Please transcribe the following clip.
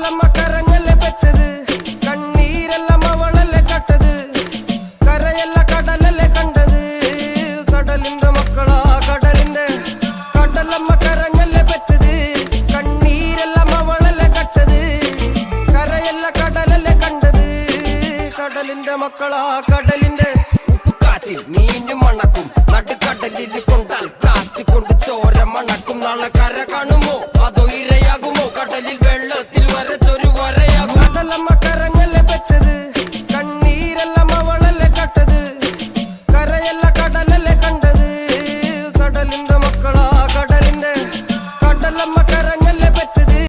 കടലമ്മ കരഞ്ഞല്ലേ പെറ്റത്, കണ്ണീരെല്ലാം അവളല്ലേ കട്ടത്, കരയല്ല കടലല്ലേ കണ്ടത്. കടലിന്റെ മക്കളാ കടലിന്റെ, കടലമ്മ കരഞ്ഞല്ലേ പെറ്റത്, കണ്ണീരെല്ലാം അവളല്ലേ കട്ടത്, കരയല്ല കടലല്ലേ കണ്ടത്. കടലിന്റെ മക്കളാ കടലിന്റെ, ഉപ്പുകാറ്റിൽ മീനും മണക്കും, നടുക്കടലിൽ കൊണ്ടാൽ കാറ്റിക്കൊണ്ട് ചോര മണക്കും. നാളെ കര